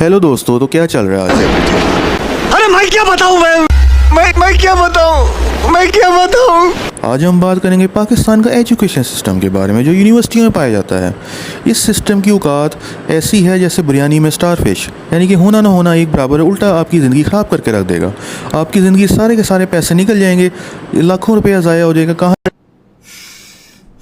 Hello दोस्तों, तो क्या चल रहा है आज? अरे मैं क्या बताऊं, मैं क्या बताऊं। आज हम बात करेंगे पाकिस्तान का एजुकेशन सिस्टम के बारे में, जो यूनिवर्सिटियों में पाया जाता है। इस सिस्टम की औकात ऐसी है जैसे बिरयानी में स्टार फिश, यानी कि होना ना होना एक बराबर है। उल्टा आपकी ज़िंदगी ख़राब करके रख देगा। आपकी ज़िंदगी सारे के सारे पैसे निकल जाएंगे, लाखों रुपया ज़ाया हो जाएगा, कहाँ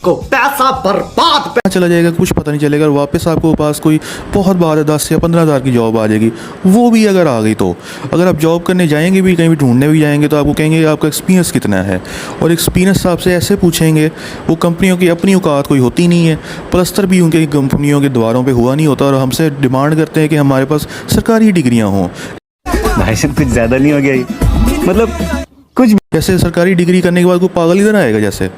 को पैसा बर्बाद चला जाएगा कुछ पता नहीं चलेगा। और वापस आपको पास कोई बहुत बार 10 या 15 हज़ार की जॉब आ जाएगी, वो भी अगर आ गई तो। अगर आप जॉब करने जाएंगे भी, कहीं भी ढूंढने भी जाएंगे, तो आपको कहेंगे आपका एक्सपीरियंस कितना है, और एक्सपीरियंस आपसे ऐसे पूछेंगे। वो कंपनियों की अपनी औकात कोई होती नहीं है, प्लस्तर भी उनके कंपनियों के द्वारों पर हुआ नहीं होता, और हमसे डिमांड करते हैं कि हमारे पास सरकारी डिग्रियाँ हों। भाई साहब कुछ ज़्यादा नहीं हो गया ये? मतलब कुछ जैसे सरकारी डिग्री करने के बाद कोई पागल इधर आएगा। जैसे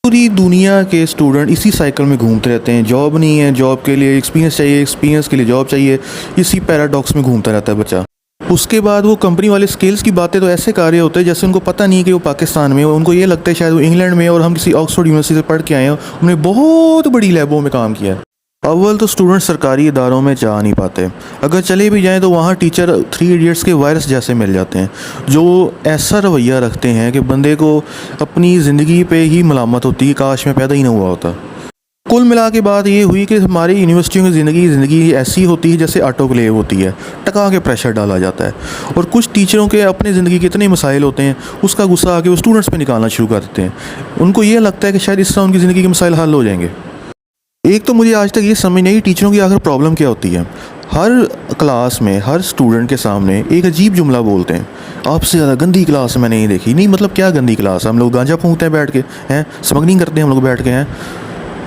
पूरी दुनिया के स्टूडेंट इसी साइकिल में घूमते रहते हैं। जॉब नहीं है, जॉब के लिए एक्सपीरियंस चाहिए, एक्सपीरियंस के लिए जॉब चाहिए। इसी पैराडॉक्स में घूमता रहता है बच्चा। उसके बाद वो कंपनी वाले स्किल्स की बातें तो ऐसे कर रहे होते हैं जैसे उनको पता नहीं है कि वो पाकिस्तान में, उनको ये लगता है शायद वो इंग्लैंड में और हम किसी ऑक्सफोर्ड यूनिवर्सिटी से पढ़ के आए हैं। उन्होंने बहुत बड़ी लैबों में काम किया है। अव्वल तो स्टूडेंट सरकारी इदारों में जा नहीं पाते, अगर चले भी जाएं तो वहाँ टीचर 3 इडियट्स के वायरस जैसे मिल जाते हैं, जो ऐसा रवैया रखते हैं कि बंदे को अपनी ज़िंदगी पे ही मलामत होती है, काश में पैदा ही ना हुआ होता। कुल मिला के बात ये हुई कि हमारी यूनिवर्सिटियों की ज़िंदगी ऐसी होती है जैसे ऑटोक्लेव होती है, टका के प्रेशर डाला जाता है। और कुछ टीचरों के अपने ज़िंदगी के इतने मसाइल होते हैं, उसका गुस्सा आके वो स्टूडेंट्स पे निकालना शुरू कर देते हैं। उनको ये लगता है कि शायद इस तरह उनकी ज़िंदगी के मसाइल हल हो जाएंगे। एक तो मुझे आज तक ये समझ नहीं टीचरों की आखिर प्रॉब्लम क्या होती है। हर क्लास में हर स्टूडेंट के सामने एक अजीब जुमला बोलते हैं, आपसे ज़्यादा गंदी क्लास मैंने नहीं देखी। नहीं मतलब क्या गंदी क्लास है? हम लोग गांजा फूंकते हैं बैठ के, हैं स्मगलिंग करते हैं हम लोग बैठ के, हैं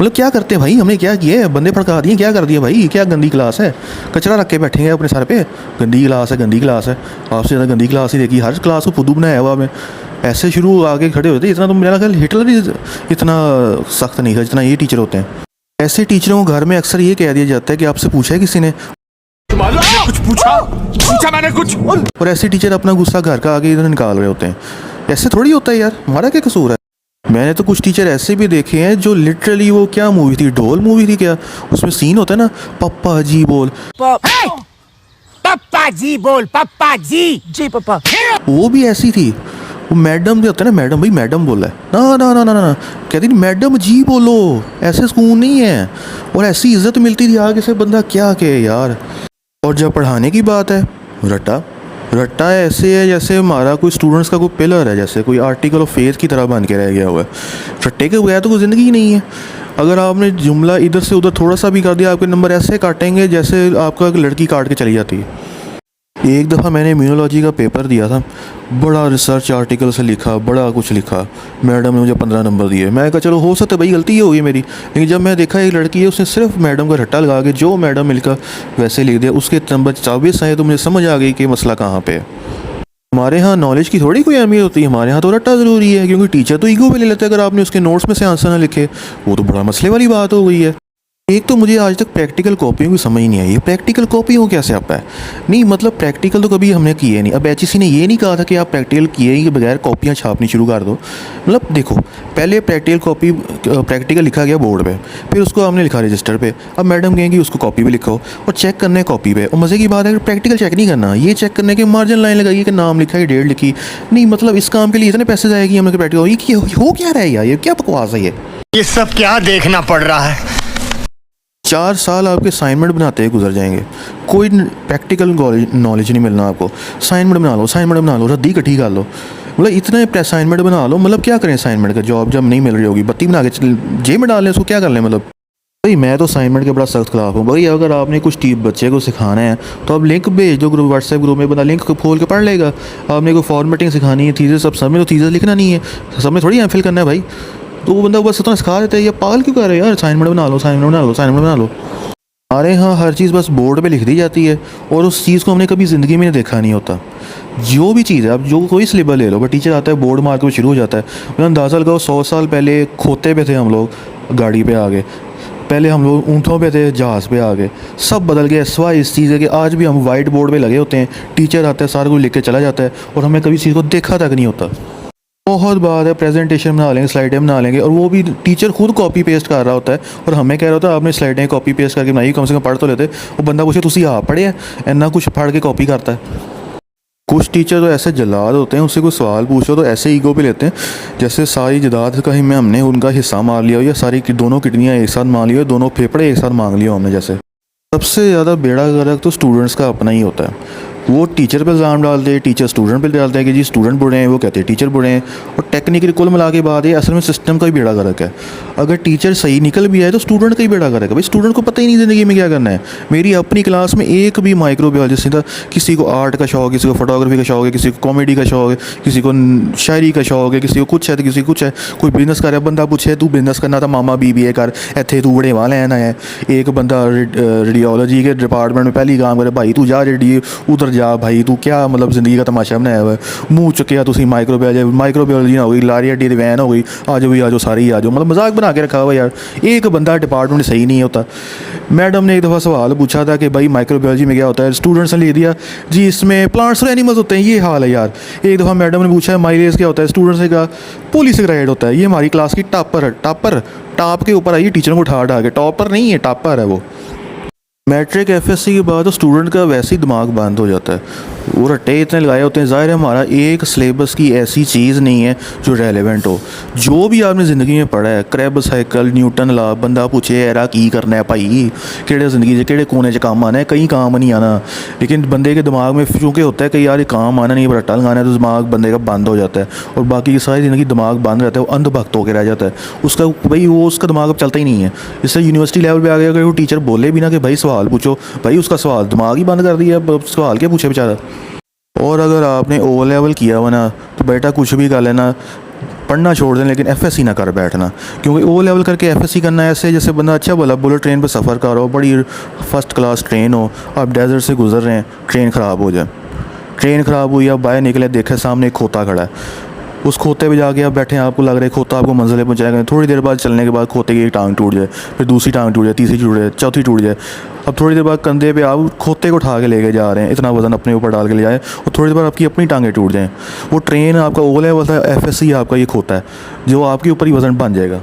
मतलब क्या करते हैं भाई? हमने क्या किया है? बंदे भड़का दिए, क्या कर दिया भाई? क्या गंदी क्लास है? कचरा रख के बैठेंगे अपने सर पे, गंदी क्लास है, गंदी क्लास है, आपसे ज़्यादा गंदी क्लास ही देखी। हर क्लास को फुद्दू बनाया हुआ में ऐसे शुरू आगे खड़े होते। इतना तो मेरा ख्याल हिटलर ही इतना सख्त नहीं था जितना ये टीचर होते हैं। ऐसे टीचरों को घर में अक्सर ये कह दिया जाता है कि आपसे पूछा है किसी ने? कुछ पूछा मैंने कुछ। और ऐसे टीचर अपना गुस्सा घर का आगे इधर निकाल रहे होते हैं। ऐसे थोड़ी होता है यार, हमारा क्या कसूर है? मैंने तो कुछ टीचर ऐसे भी देखे हैं जो लिटरली, वो क्या मूवी थी, ढोल मूवी थी क्या, उसमें सीन होता है ना, पप्पा जी बोल, पप्पा जी बोल, पप्पा जी पप्पा। वो भी ऐसी थी। वो मैडम जो होता है ना, मैडम भाई मैडम बोला है ना ना ना ना ना, कहती मैडम जी बोलो, ऐसे सुकून नहीं है। और ऐसी इज्जत मिलती थी आगे से, बंदा क्या कहे यार। और जब पढ़ाने की बात है, रट्टा ऐसे है जैसे हमारा कोई स्टूडेंट्स का कोई पिलर है, जैसे कोई आर्टिकल ऑफ फेथ की तरह बन के रह गया हुआ है। रट्टे के बगैर तो कोई ज़िंदगी ही नहीं है। अगर आपने जुमला इधर से उधर थोड़ा सा भी कर दिया, आपके नंबर ऐसे काटेंगे जैसे आपका एक लड़की काट के चली जाती है। एक दफ़ा मैंने इम्यूनोलॉजी का पेपर दिया था, बड़ा रिसर्च आर्टिकल से लिखा, बड़ा कुछ लिखा। मैडम ने मुझे 15 नंबर दिए। मैं कहा चलो हो सकता है भाई गलती ही होगी मेरी, लेकिन जब मैं देखा एक लड़की है, उसने सिर्फ मैडम का रट्टा लगा के जो मैडम मिलकर वैसे लिख दिया, उसके नंबर 24 आए, तो मुझे समझ आ गई कि मसला कहाँ पे है। हमारे यहाँ नॉलेज की थोड़ी कोई अहमियत होती है, हमारे यहाँ तो रट्टा ज़रूरी है, क्योंकि टीचर तो ईगो पे ले लेते हैं अगर आपने उसके नोट्स में से आंसर ना लिखे। वो तो बड़ा मसले वाली बात हो गई है। एक तो मुझे आज तक प्रैक्टिकल कॉपियों की समझ नहीं आई है। प्रैक्टिकल कॉपी हो कैसे आता है? नहीं मतलब प्रैक्टिकल तो कभी हमने किए नहीं। अब एचईसी ने ये नहीं कहा था कि आप प्रैक्टिकल किए ही के बगैर कॉपियाँ छापनी शुरू कर दो। मतलब देखो, पहले प्रैक्टिकल लिखा गया बोर्ड पे, फिर उसको हमने लिखा रजिस्टर पे। अब मैडम कहेंगी उसको कॉपी पे लिखो और चेक करना है कॉपी पे। और मज़े की बात है कि प्रैक्टिकल चेक नहीं करना, ये चेक करने के मार्जिन लाइन लगाइए कि नाम लिखा है, डेट लिखी। नहीं मतलब इस काम के लिए इतने पैसे जाएगी हमने प्रैक्टिकल। हो क्या रहा है यार, ये क्या बकवास है ये सब क्या देखना पड़ रहा है? 4 साल आपके असाइनमेंट बनाते ही गुजर जाएंगे, कोई प्रैक्टिकल नॉलेज नहीं मिलना आपको। असाइनमेंट बना लो, रद्दी इकट्ठी कर लो, मतलब इतना असाइनमेंट बना लो। मतलब क्या करें असाइनमेंट का? जॉब जब नहीं मिल रही होगी, बत्ती बना के जेब में डाल लें, उसको क्या कर लें? मतलब भाई मैं तो असाइनमेंट के बड़ा सख्त खिलाफ हूँ भाई। अगर आपने कुछ बच्चे को सिखाना है तो आप लिंक भेज दो ग्रुप, व्हाट्सएप ग्रुप में, बंदा लिंक खोल के पढ़ लेगा। आपने कोई फॉर्मेटिंग सिखानी है, थीसिस, सब में तो थीसिस लिखना नहीं है, सब में थोड़ी एमफिल करना है भाई। तो वो बंदा बस इतना सिखा देता है, ये पागल क्यों कर रहे हैं यार? असाइनमेंट बना लो। हमारे यहाँ हर चीज़ बस बोर्ड पे लिख दी जाती है, और उस चीज़ को हमने कभी ज़िंदगी में देखा नहीं होता। जो भी चीज़ है, आप जो कोई सिलेबस ले लो, बट टीचर आता है बोर्ड मार के शुरू हो जाता है। मतलब अंदाज़ा लगाओ, 100 साल पहले खोते पे थे हम लोग, गाड़ी पे आ गए। पहले हम लोग ऊँटों पे थे, जहाज़ पे आ गए। सब बदल गया। सिवाय इस चीज़ है कि आज भी हम वाइट बोर्ड पे लगे होते हैं, टीचर आता है, सारा कुछ लिख के चला जाता है, और हमें कभी चीज़ को देखा तक नहीं होता। बहुत बात है, प्रेजेंटेशन बना लेंगे, स्लाइडें बना लेंगे, और वो भी टीचर खुद कॉपी पेस्ट कर रहा होता है और हमें कह रहा होता है आपने स्लाइडें कॉपी पेस्ट करके बनाई, कम से कम पढ़ तो लेते। वो बंदा पूछे तुसी आप पढ़े इन्ना कुछ पढ़ के कॉपी करता है। कुछ टीचर तो ऐसे जल्लाद होते हैं, उससे कोई सवाल पूछो तो ऐसे ईगो पे लेते हैं जैसे सारी जदाद का ही में हमने उनका हिस्सा मार लिया हो, या सारी दोनों किडनियाँ एक साथ मांग लिया हो, दोनों फेफड़े एक साथ मांग लिया हमने। जैसे सबसे ज़्यादा बेड़ा गर्क तो स्टूडेंट्स का अपना ही होता है। वो टीचर पे इल्ज़ाम डालते हैं, टीचर स्टूडेंट पे डालते हैं कि जी स्टूडेंट बुरे हैं, वो कहते हैं टीचर बुरे हैं। और टेक्निकली कुल मिला के बात है असल में सिस्टम का ही बेड़ा गर्क है। अगर टीचर सही निकल भी आए तो स्टूडेंट का ही बेड़ा गर्क है। भाई स्टूडेंट को पता ही नहीं ज़िंदगी में क्या करना है। मेरी अपनी क्लास में एक भी माइक्रोबायोलॉजिस्ट नहीं था। किसी को आर्ट का शौक है, किसी को फोटोग्राफी का शौक है, किसी को कॉमेडी का शौक है, किसी को शायरी का शौक है, किसी को कुछ है तो किसी को कुछ है। कोई बिजनेस कर रहा है, बंदा पूछे तू बिजनेस करना था मामा BBA कर, इतने तू बड़े वाले लेना है। एक बंदा रेडियोलॉजी के डिपार्टमेंट में पहली काम करे, भाई तू जा रेडी उधर जा, भाई तू क्या मतलब ज़िंदगी का तमाशा बनाया हुआ है। मुँह चुकिया तुसी माइक्रोबायोलॉजी ना हो गई, लारी हड्डी वैन हो गई, आ जाओ भी आ जाओ सारी ही आ जाओ। मतलब मजाक बना के रखा हुआ यार। एक बंदा डिपार्टमेंट सही नहीं होता। मैडम ने एक दफ़ा सवाल पूछा था कि भाई माइक्रोबायोलॉजी में क्या होता है, स्टूडेंट्स ने लिख दिया जी इसमें प्लांट्स और एनिमल्स होते हैं। ये हाल है यार। एक दफ़ा मैडम ने पूछा माइलेज क्या होता है, स्टूडेंट्स ने कहा पॉलीसेकेराइड होता है। ये हमारी क्लास की टॉपर टॉप के ऊपर आई, टीचरों को उठा के टॉपर नहीं है टॉपर है वो। मैट्रिक FSC के बाद तो स्टूडेंट का वैसे ही दिमाग बंद हो जाता है। वो रट्टे इतने लगाए होते हैं। ज़ाहिर है हमारा एक सिलेबस की ऐसी चीज़ नहीं है जो रेलेवेंट हो। जो भी आपने ज़िंदगी में पढ़ा है, क्रेब साइकिल, न्यूटन लॉ, बंदा पूछे एरा की करना है भाई, केड़े ज़िंदगी के केड़े कोने च काम आना है, कहीं काम नहीं आना। लेकिन बंदे के दिमाग में चूँकि होता है कि यार ये काम आना नहीं, रट्टा लगाना है, तो दिमाग बंदे का बंद हो जाता है और बाकी की सारी ज़िंदगी दिमाग बंद रहता है। वो अंधभक्त होकर रह जाता है। उसका भाई वो उसका दिमाग अब चलता ही नहीं है। इससे यूनिवर्सिटी लेवल पर आ गया, अगर वो टीचर बोले भी ना कि भाई सवाल पूछो, भाई उसका सवाल दिमाग ही बंद कर दिया। सवाल क्या पूछे बेचारा। और अगर आपने O लेवल किया हुआ ना तो बेटा कुछ भी कर लेना, पढ़ना छोड़ दें लेकिन FSC ना कर बैठना। क्योंकि O लेवल करके FSC करना ऐसे जैसे बंदा अच्छा भला बुलेट ट्रेन पर सफ़र कर रहा हो, बड़ी फर्स्ट क्लास ट्रेन हो, आप डेजर्ट से गुजर रहे हैं, ट्रेन ख़राब हो जाए। ट्रेन ख़राब हुई, आप बाहर निकले, देखे सामने एक खोता खड़ा है। उस खोते पे जाके आप बैठे हैं, आपको लग रहा है खोता आपको मंजिल पहुंचाएगा। थोड़ी देर बाद चलने के बाद खोते की एक टांग टूट जाए, फिर दूसरी टांग टूट जाए, तीसरी टूट जाए, चौथी टूट जाए। अब थोड़ी देर बाद कंधे पे आप खोते को उठा के लेके जा रहे हैं, इतना वज़न अपने ऊपर डाल के ले जाए, और थोड़ी देर बाद आपकी अपनी टांगें टूट जाएँ। वो ट्रेन आपका O लेवल था, FSC आपका ये खोता है जो आपके ऊपर ही वज़न बन जाएगा।